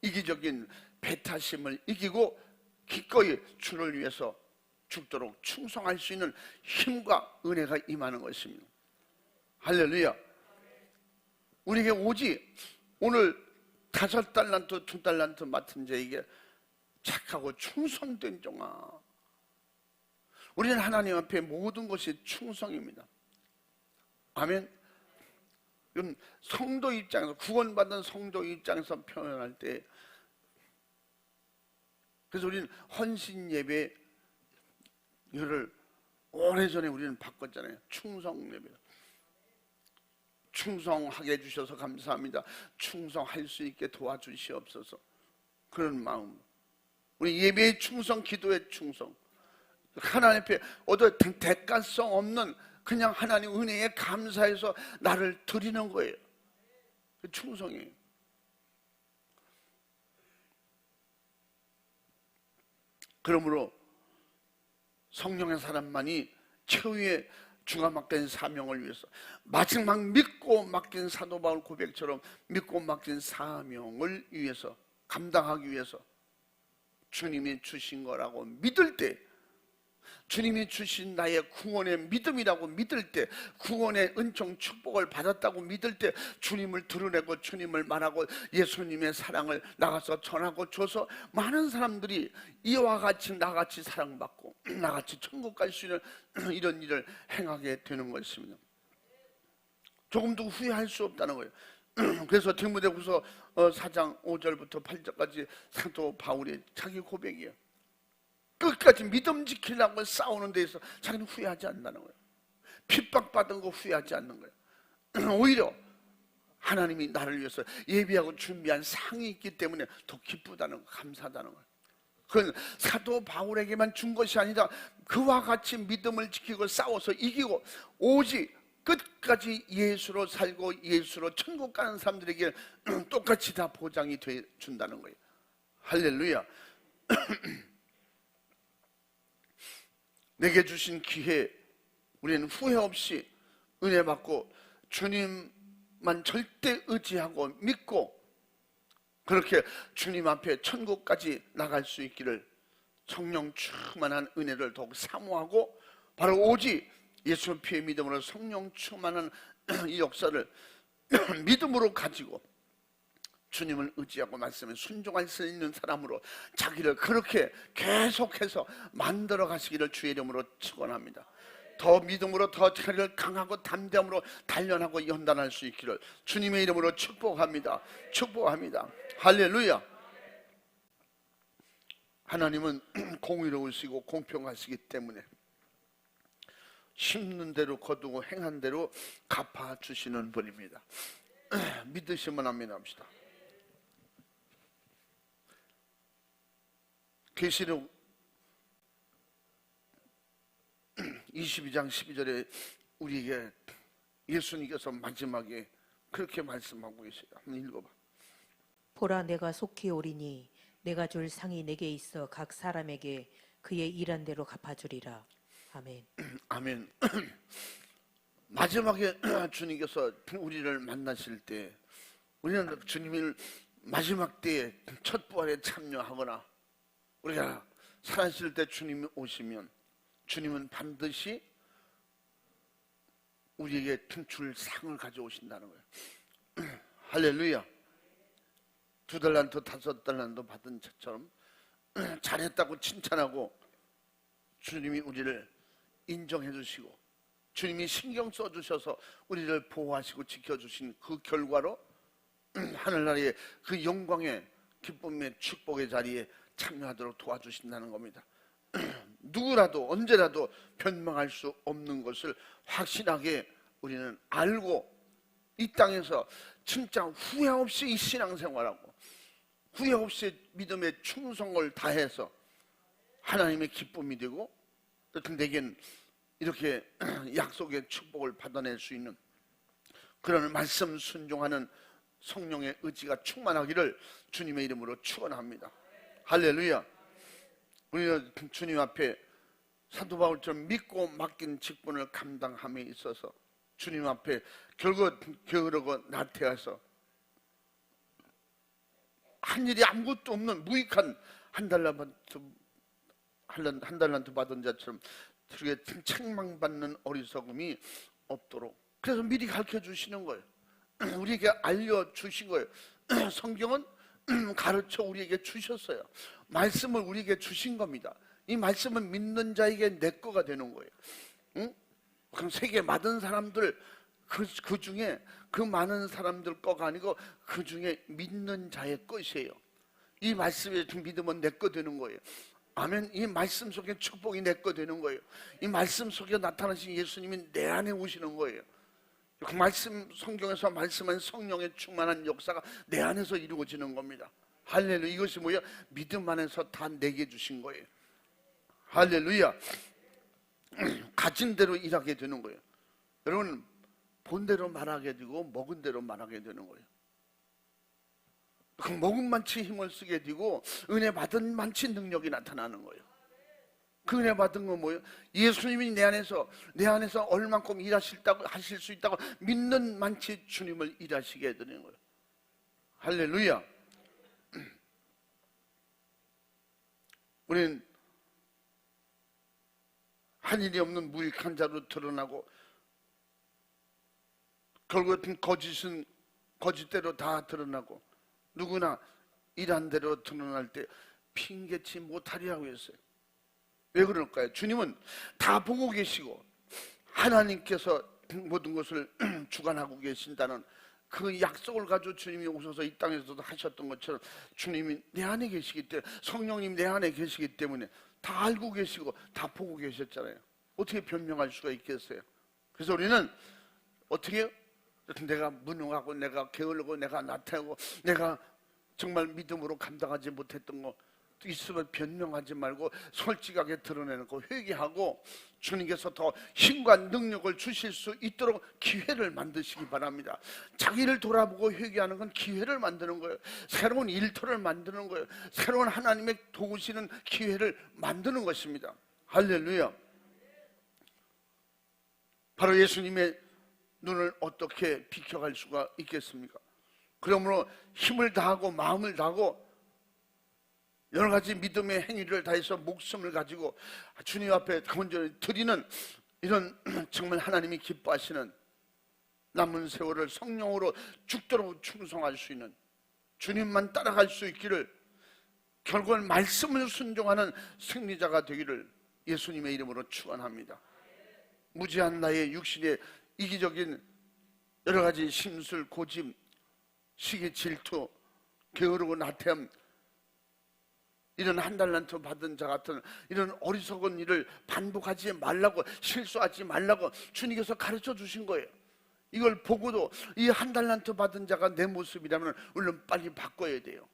이기적인 배타심을 이기고 기꺼이 주를 위해서 죽도록 충성할 수 있는 힘과 은혜가 임하는 것입니다. 할렐루야. 우리에게 오직 오늘 5달란트 2달란트 맡은 자에게 착하고 충성된 종아, 우리는 하나님 앞에 모든 것이 충성입니다. 아멘. 이건 성도 입장에서, 구원받은 성도 입장에서 표현할 때, 그래서 우리는 헌신 예배 이거를 오래전에 우리는 바꿨잖아요. 충성 예배. 충성하게 해주셔서 감사합니다. 충성할 수 있게 도와주시옵소서. 그런 마음. 우리 예배의 충성, 기도의 충성. 하나님 앞에 어떤 대가성 없는 그냥 하나님 은혜에 감사해서 나를 드리는 거예요. 그 충성이에요. 그러므로 성령의 사람만이 최후의 주가 맡긴 사명을 위해서, 마지막 믿고 맡긴 사도 바울 고백처럼 믿고 맡긴 사명을 위해서, 감당하기 위해서 주님이 주신 거라고 믿을 때, 주님이 주신 나의 구원의 믿음이라고 믿을 때, 구원의 은총 축복을 받았다고 믿을 때 주님을 드러내고 주님을 말하고 예수님의 사랑을 나가서 전하고 줘서 많은 사람들이 이와 같이 나같이 사랑받고 나같이 천국 갈 수 있는 이런 일을 행하게 되는 것입니다. 조금도 후회할 수 없다는 거예요. 그래서 디모데후서 4장 5절부터 8절까지 사도 바울의 자기 고백이에요. 끝까지 믿음 지키려고 싸우는 데에서 자기는 후회하지 않는다는 거예요. 핍박받은 거 후회하지 않는 거예요. 오히려 하나님이 나를 위해서 예비하고 준비한 상이 있기 때문에 더 기쁘다는 거, 감사하다는 거예요. 그건 사도 바울에게만 준 것이 아니라 그와 같이 믿음을 지키고 싸워서 이기고 오직 끝까지 예수로 살고 예수로 천국 가는 사람들에게 똑같이 다 보장이 돼 준다는 거예요. 할렐루야. 내게 주신 기회, 우리는 후회 없이 은혜 받고 주님만 절대 의지하고 믿고 그렇게 주님 앞에 천국까지 나갈 수 있기를 성령 충만한 은혜를 더욱 사모하고 바로 오직 예수 피의 믿음으로 성령 충만한 이 역사를 믿음으로 가지고 주님을 의지하고 말씀에 순종할 수 있는 사람으로 자기를 그렇게 계속해서 만들어 가시기를 주의 이름으로 축원합니다. 더 믿음으로 더 자기를 강하고 담대함으로 단련하고 연단할 수 있기를 주님의 이름으로 축복합니다. 축복합니다. 할렐루야. 하나님은 공의로우시고 공평하시기 때문에 심는 대로 거두고 행한 대로 갚아주시는 분입니다. 믿으시면 아멘합시다. 계시록 22장 12절에 우리에게 예수님께서 마지막에 그렇게 말씀하고 계세요. 한번 읽어봐. 보라, 내가 속히 오리니 내가 줄 상이 내게 있어 각 사람에게 그의 일한 대로 갚아주리라. 아멘. 아멘. 마지막에 주님께서 우리를 만나실 때 우리는 주님을 마지막 때에 첫 부활에 참여하거나 우리가 살아있을 때 주님이 오시면 주님은 반드시 우리에게 줄 상을 가져오신다는 거예요. 할렐루야. 2달란트 5달란트 받은 것처럼 잘했다고 칭찬하고 주님이 우리를 인정해 주시고 주님이 신경 써주셔서 우리를 보호하시고 지켜주신 그 결과로 하늘나라의 그 영광의 기쁨의 축복의 자리에 참여하도록 도와주신다는 겁니다. 누구라도 언제라도 변명할 수 없는 것을 확실하게 우리는 알고 이 땅에서 진짜 후회 없이 이 신앙생활하고 후회 없이 믿음의 충성을 다해서 하나님의 기쁨이 되고 또 내겐 이렇게 약속의 축복을 받아낼 수 있는 그런 말씀 순종하는 성령의 의지가 충만하기를 주님의 이름으로 축원합니다. 할렐루야. 우리는 주님 앞에 사도 바울처럼 믿고 맡긴 직분을 감당함에 있어서 주님 앞에 결국 게으르고 나태해서 한 일이 아무것도 없는 무익한 한 달란트 받은 자처럼 그렇게 책망받는 어리석음이 없도록 그래서 미리 가르쳐 주시는 거예요. 우리에게 알려주신 거예요. 성경은 가르쳐 우리에게 주셨어요. 말씀을 우리에게 주신 겁니다. 이 말씀은 믿는 자에게 내 거가 되는 거예요. 응? 그럼 세계 많은 사람들 그 중에 그 많은 사람들 거가 아니고 그 중에 믿는 자의 것이에요. 이 말씀에 믿으면 내 거 되는 거예요. 아멘. 이 말씀 속에 축복이 내 거 되는 거예요. 이 말씀 속에 나타나신 예수님이 내 안에 오시는 거예요. 그 말씀, 성경에서 말씀한 성령의 충만한 역사가 내 안에서 이루어지는 겁니다. 할렐루야. 이것이 뭐야? 믿음 안에서 다 내게 주신 거예요. 할렐루야. 가진 대로 일하게 되는 거예요. 여러분, 본 대로 말하게 되고 먹은 대로 말하게 되는 거예요. 그 먹은 만치 힘을 쓰게 되고 은혜 받은 만치 능력이 나타나는 거예요. 그 은혜 받은 건 뭐예요? 예수님이 내 안에서 얼만큼 하실 수 있다고 믿는 만치 주님을 일하시게 해드리는 거예요. 할렐루야. 우리는 한 일이 없는 무익한 자로 드러나고 결국은 거짓은 거짓대로 다 드러나고 누구나 일한 대로 드러날 때 핑계치 못하리라고 했어요. 왜 그럴까요? 주님은 다 보고 계시고 하나님께서 모든 것을 주관하고 계신다는 그 약속을 가지고 주님이 오셔서 이 땅에서도 하셨던 것처럼 주님이 내 안에 계시기 때문에 성령님 내 안에 계시기 때문에 다 알고 계시고 다 보고 계셨잖아요. 어떻게 변명할 수가 있겠어요? 그래서 우리는 어떻게 내가 무능하고 내가 게을르고 내가 나태하고 내가 정말 믿음으로 감당하지 못했던 거 있으면 변명하지 말고 솔직하게 드러내놓고 회개하고 주님께서 더 힘과 능력을 주실 수 있도록 기회를 만드시기 바랍니다. 자기를 돌아보고 회개하는 건 기회를 만드는 거예요. 새로운 일터를 만드는 거예요. 새로운 하나님의 도우시는 기회를 만드는 것입니다. 할렐루야. 바로 예수님의 눈을 어떻게 비켜갈 수가 있겠습니까? 그러므로 힘을 다하고 마음을 다하고 여러 가지 믿음의 행위를 다해서 목숨을 가지고 주님 앞에 온전히 드리는 이런 정말 하나님이 기뻐하시는 남은 세월을 성령으로 죽도록 충성할 수 있는 주님만 따라갈 수 있기를 결국은 말씀을 순종하는 승리자가 되기를 예수님의 이름으로 축원합니다. 무지한 나의 육신의 이기적인 여러 가지 심술, 고집, 시기, 질투, 게으르고 나태함 이런 한 달란트 받은 자 같은 이런 어리석은 일을 반복하지 말라고 실수하지 말라고 주님께서 가르쳐 주신 거예요. 이걸 보고도 이 한 달란트 받은 자가 내 모습이라면 물론 빨리 바꿔야 돼요.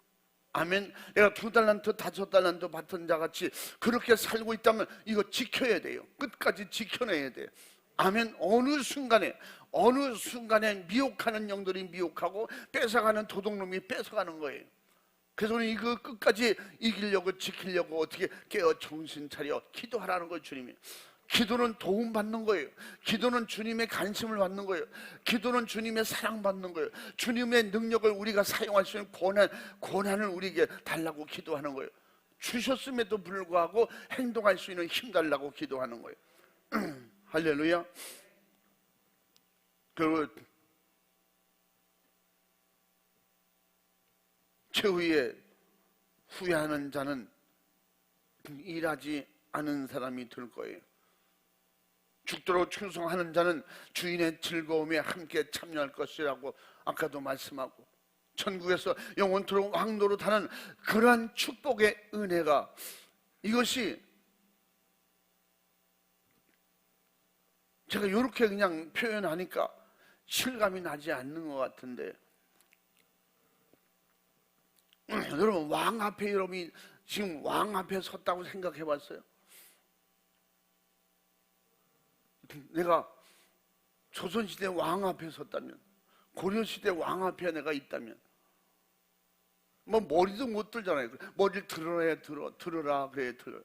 아멘. 내가 2달란트 5달란트 받은 자 같이 그렇게 살고 있다면 이거 지켜야 돼요. 끝까지 지켜내야 돼요. 아멘. 어느 순간에 미혹하는 영들이 미혹하고 뺏어가는 도둑놈이 뺏어가는 거예요. 그래서 우리 이거 끝까지 이기려고 지키려고 어떻게 깨어 정신 차려 기도하라는 거예요. 주님이. 기도는 도움 받는 거예요. 기도는 주님의 관심을 받는 거예요. 기도는 주님의 사랑 받는 거예요. 주님의 능력을 우리가 사용할 수 있는 고난을 우리에게 달라고 기도하는 거예요. 주셨음에도 불구하고 행동할 수 있는 힘 달라고 기도하는 거예요. 할렐루야. 그리고 최후에 후회하는 자는 일하지 않은 사람이 될 거예요. 죽도록 충성하는 자는 주인의 즐거움에 함께 참여할 것이라고 아까도 말씀하고, 천국에서 영원토록 왕노릇하는 그러한 축복의 은혜가, 이것이 제가 이렇게 그냥 표현하니까 실감이 나지 않는 것 같은데, 여러분 왕 앞에 여러분이 지금 왕 앞에 섰다고 생각해 봤어요? 내가 조선시대 왕 앞에 섰다면, 고려시대 왕 앞에 내가 있다면, 뭐 머리도 못 들잖아요. 머리를 들어야 들어라 그래 들어.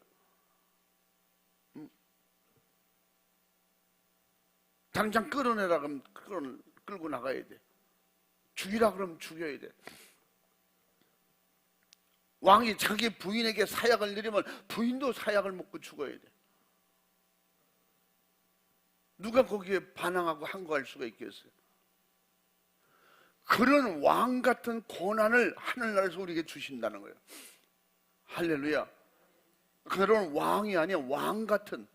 당장 끌어내라 그러면 끌고 나가야 돼. 죽이라 그러면 죽여야 돼. 왕이 자기 부인에게 사약을 내리면 부인도 사약을 먹고 죽어야 돼. 누가 거기에 반항하고 항거할 수가 있겠어요? 그런 왕 같은 고난을 하늘나라에서 우리에게 주신다는 거예요. 할렐루야. 그런 왕이 아니야, 왕 같은,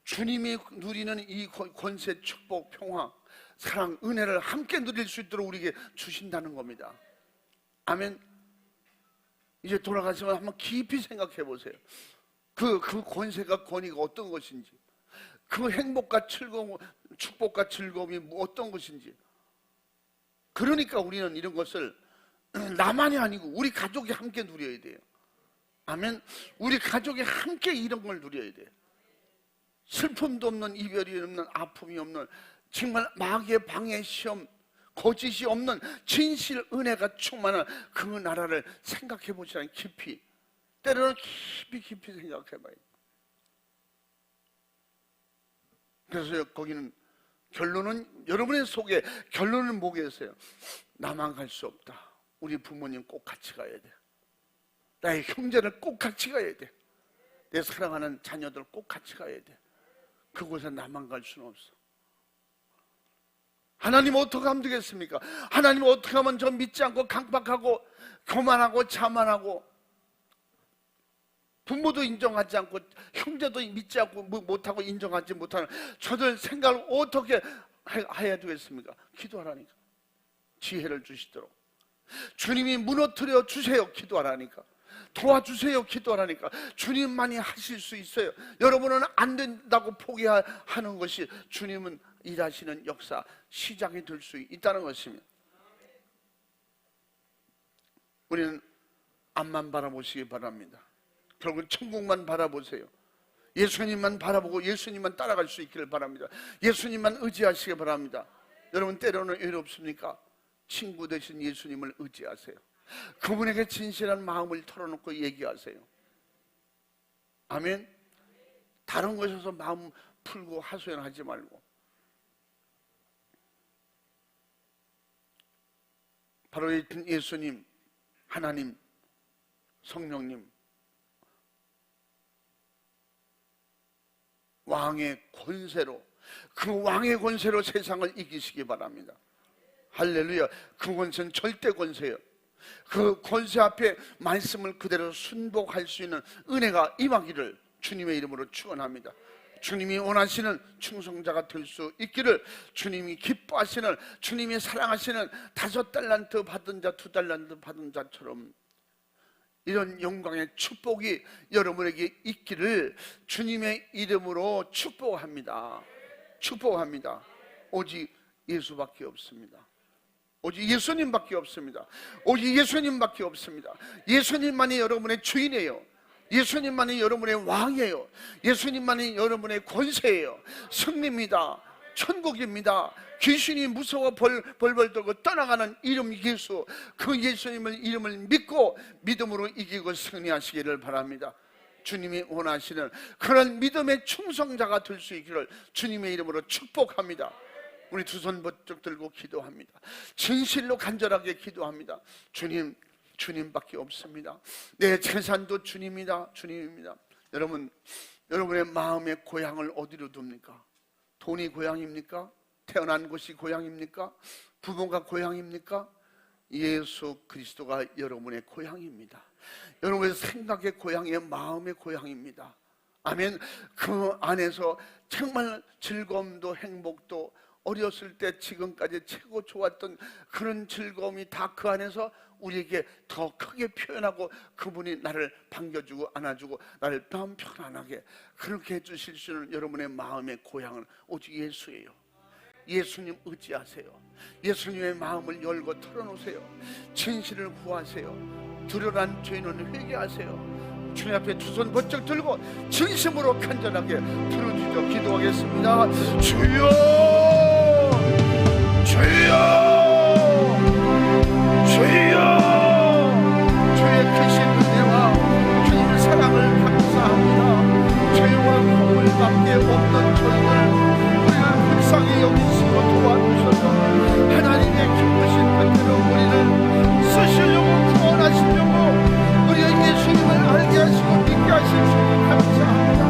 주님이 누리는 이 권세, 축복, 평화, 사랑, 은혜를 함께 누릴 수 있도록 우리에게 주신다는 겁니다. 아멘. 이제 돌아가시면 한번 깊이 생각해 보세요. 그 권세가, 권위가 어떤 것인지, 그 행복과 즐거움, 축복과 즐거움이 어떤 것인지. 그러니까 우리는 이런 것을 나만이 아니고 우리 가족이 함께 누려야 돼요. 아멘. 우리 가족이 함께 이런 걸 누려야 돼요. 슬픔도 없는, 이별이 없는, 아픔이 없는, 정말 마귀의 방해, 시험, 거짓이 없는 진실, 은혜가 충만한 그 나라를 생각해 보시라는, 깊이, 때로는 깊이 생각해 봐요. 그래서 거기는 결론은, 여러분의 속에 결론은 뭐겠어요? 나만 갈 수 없다. 우리 부모님 꼭 같이 가야 돼. 나의 형제를 꼭 같이 가야 돼. 내 사랑하는 자녀들 꼭 같이 가야 돼. 그곳에 나만 갈 수는 없어. 하나님 어떻게 하면 되겠습니까? 하나님 어떻게 하면 저 믿지 않고 강박하고 교만하고 자만하고 부모도 인정하지 않고 형제도 믿지 않고 못하고 인정하지 못하는 저들 생각을 어떻게 해야 되겠습니까? 기도하라니까. 지혜를 주시도록. 주님이 무너뜨려 주세요. 기도하라니까. 도와주세요. 기도하라니까. 주님만이 하실 수 있어요. 여러분은 안 된다고 포기하는 것이 주님은 일하시는 역사 시작이 될 수 있다는 것입니다. 우리는 앞만 바라보시기 바랍니다. 결국 천국만 바라보세요. 예수님만 바라보고 예수님만 따라갈 수 있기를 바랍니다. 예수님만 의지하시기 바랍니다. 여러분 때로는 외롭습니까? 친구 되신 예수님을 의지하세요. 그분에게 진실한 마음을 털어놓고 얘기하세요. 아멘. 다른 것에서 마음 풀고 하소연하지 말고. 바로 이 예수님, 하나님, 성령님, 왕의 권세로, 그 왕의 권세로 세상을 이기시기 바랍니다. 할렐루야. 그 권세는 절대 권세예요. 그 권세 앞에 말씀을 그대로 순복할 수 있는 은혜가 임하기를 주님의 이름으로 축원합니다. 주님이 원하시는 충성자가 될 수 있기를, 주님이 기뻐하시는, 주님이 사랑하시는 5달란트 받은 자, 2달란트 받은 자처럼 이런 영광의 축복이 여러분에게 있기를 주님의 이름으로 축복합니다. 축복합니다. 오직 예수밖에 없습니다. 오직 예수님밖에 없습니다. 오직 예수님밖에 없습니다. 예수님만이 여러분의 주인이에요. 예수님만이 여러분의 왕이에요. 예수님만이 여러분의 권세예요. 승리입니다. 천국입니다. 귀신이 무서워 벌벌 떨고 떠나가는 이름 예수, 그 예수님을 이름을 믿고 믿음으로 이기고 승리하시기를 바랍니다. 주님이 원하시는 그런 믿음의 충성자가 될 수 있기를 주님의 이름으로 축복합니다. 우리 두 손 번쩍 들고 기도합니다. 진실로 간절하게 기도합니다. 주님, 주님밖에 없습니다. 내 재산도 주님이다, 주님입니다. 여러분, 여러분의 마음의 고향을 어디로 둡니까? 돈이 고향입니까? 태어난 곳이 고향입니까? 부모가 고향입니까? 예수 그리스도가 여러분의 고향입니다. 여러분의 생각의 고향의 마음의 고향입니다. 아멘. 그 안에서 정말 즐거움도 행복도 어렸을 때 지금까지 최고 좋았던 그런 즐거움이 다 그 안에서 우리에게 더 크게 표현하고 그분이 나를 반겨주고 안아주고 나를 마음 편안하게 그렇게 해주실 수 있는 여러분의 마음의 고향은 오직 예수예요. 예수님 의지하세요. 예수님의 마음을 열고 털어놓으세요. 진실을 구하세요. 드러난 죄는 회개하세요. 주님 앞에 두 손 번쩍 들고 진심으로 간절하게 부르짖어 기도하겠습니다. 주여, 주여, 주여. 주의 크신 은혜와 주님의 사랑을 감사합니다. 죄와 공물밖에 없는 저희를 우리를 불쌍히 여기시고 도와주셔서 하나님의 기쁘신 뜻대로 우리를 쓰시려고 구원하시려고 우리의 예수님을 알게 하시고 믿게 하신 주님 감사합니다.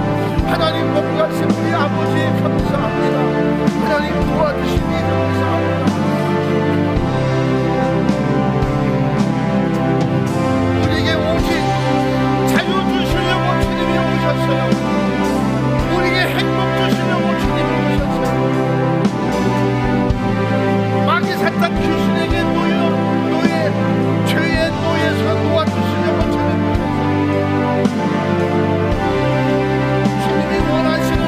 하나님 복하신 우리 아버지 감사합니다. 하나님 도와주시니 감사합니다. 우리에게 오직 자유 주시려고 주님이 오셨어요. 우리에게 행복 주시려고 주님이 오셨어요. 마귀 사탄 귀신에게 노예 죄의 노예에서 도와주시려고 주님이 오셨어요. 주님이 원하시는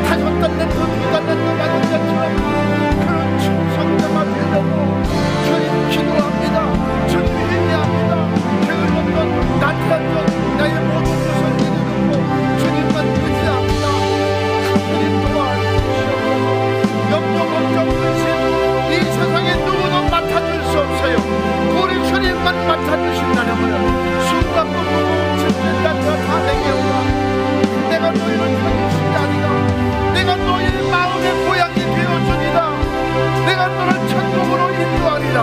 다섯 달란트 두 달란트 받은 것처럼 그런 충성자가 되려고 주님 기도합니다. 주님 회개합니다. 게을렀던 나태했던 나의 모든 것을 내려놓고 주님만 의지합니다. 주님 도와주시옵소서. 염려 걱정 근심 이 세상에 누구도 맡아줄 수 없어요. 우리 주님만 맡아주신다면 순간부터 집진단과 다 내게오라. 내가 너희를 편히시지 아니라 내가 너희의 마음의 고향이 되어주리라. 내가 너를 천국으로 인도하리라.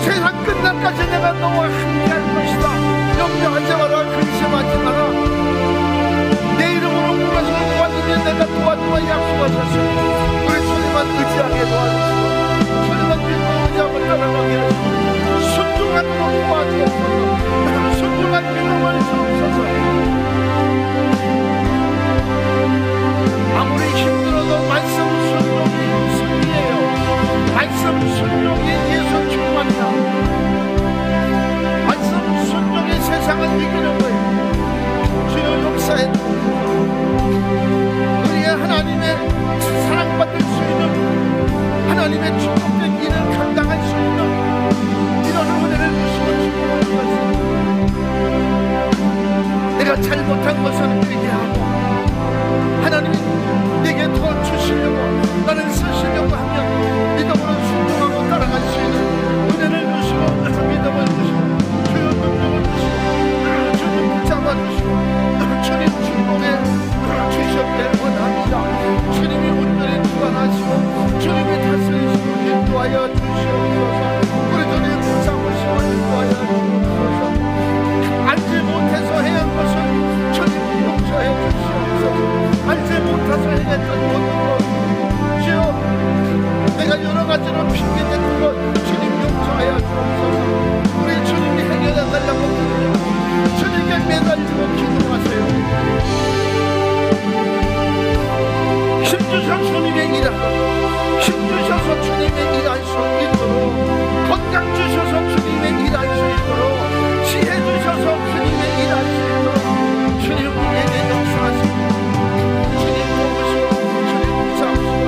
세상 끝날까지 내가 너와 함께할 것이다. 염려하지 마라. 근심하지 마라. 내 이름으로 무엇을 도와주면 내가 도와주마 약속하셨으니 우리 주님만 의지하게 도와주시고 주님만 믿고 의지하고 따라가게 하시고 순종하도록 도와주옵소서. 순종한 믿음을 주옵소서. 아무리 힘들어도 말씀 순종이 승리예요. 말씀 순종이 예수 충만이다. 말씀 순종이 세상을 이기는 거예요. 주여 역사해 우리의 하나님의 사랑받을 수 있는 하나님의 축복된 일을 감당할 수 있는 이런 은혜를 주시고 축복하는 것을 내가 잘못한 것은 회개하고 하나님이 내게 더 주시려고 나를 쓰시려고 하면 믿음으로 순종하고 따라갈 수 있는 은혜를 주시고 믿음을 주시고 주여 능력을 주시고 주님 붙잡아주시고 주님 축복에 주시옵길 원합니다. 주님이 온전히 주관하시고 주님이 다스리시고 인도하여 주시옵소서. 우리 주님 붙잡으시고 인도하여 주옵소서. 알지 못해서 행한 것을 주님 용서해 주시옵소서. 알지 못해서 행했던 모든 것 주여 내가 여러 가지로 핑계댔던 것 주님 용서하여 주옵소서. 우리 주님이 해결해 달라고 부르며 주님께 매달리고 기도하세요. 힘주셔서 주님의 일하고 힘주셔서 주님의 일할 수 있도록 건강 주셔서 주님의 일할 수 있도록 지혜 주셔서 주님의 일할 수 있도록 주님 우리에게 역사하시고 주님 도우시고 주님 무사하시고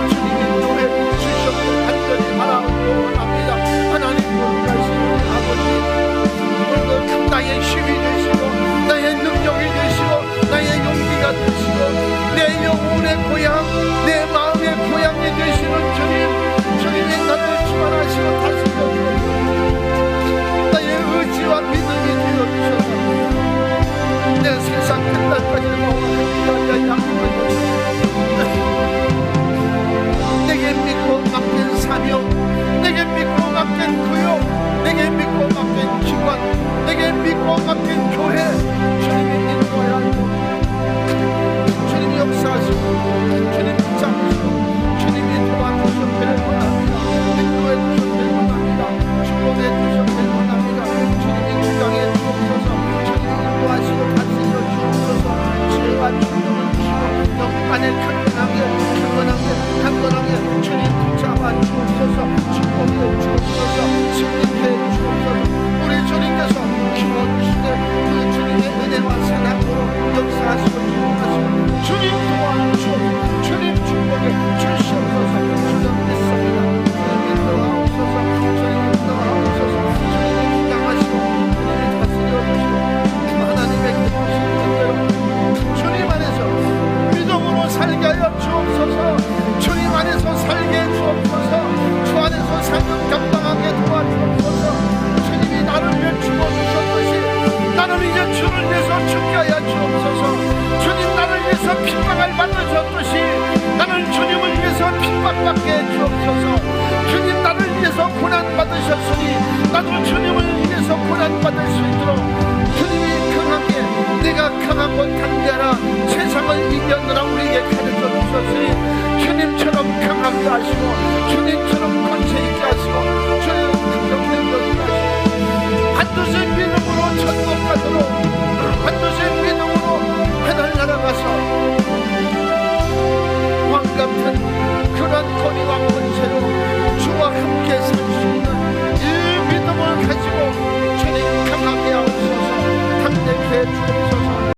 주님의 노래 주시옵소서. 간절히 바라고 원합니다. 하나님 보호하시는 아버지 나의 힘이 되시고 나의 능력이 되시고 나의 용기가 되시고 내 영혼의 고향 내 강건하게 주님 붙잡아 주옵소서. 축복해 주옵소서. 승리해 주옵소서. 우리 주님께서 키워주시되 그 주님의 은혜와 사랑으로 역사하시고 축복하시고 주님 도와주옵소서. 주님 축복해 주시옵소서. 주님 믿습니다. 주님 인도하옵소서. 주님 인도하옵소서. 주님 인도하시고 주님이 다스려 주시고 하나님의 기쁘신 뜻대로 주님 안에서 믿음으로 살게 하여 주옵소서. 주님 안에서 살게 해 주옵소서. 주 안에서 삶을 감당하게 도와주옵소서. 주님이 나를 위해 죽어주셨듯이 나는 이제 주를 위해서 죽게 하여 주옵소서. 주님 나를 위해서 핍박을 받으셨듯이 나는 주님을 위해서 핍박받게 해 주옵소서. 주님 나를 위해서 고난받으셨으니 나도 주님을 위해서 고난받을 수 있도록 주님이 강하게 내가 강하고 담대하라 세상을 이겨내라 우리에게 가르쳐 주셨으니 주님처럼 강하게 하시고 주님처럼 권세 있게 하시고 주님 긍정된 것을 하시고 반드시 믿음으로 천국 가도록 반드시 믿음으로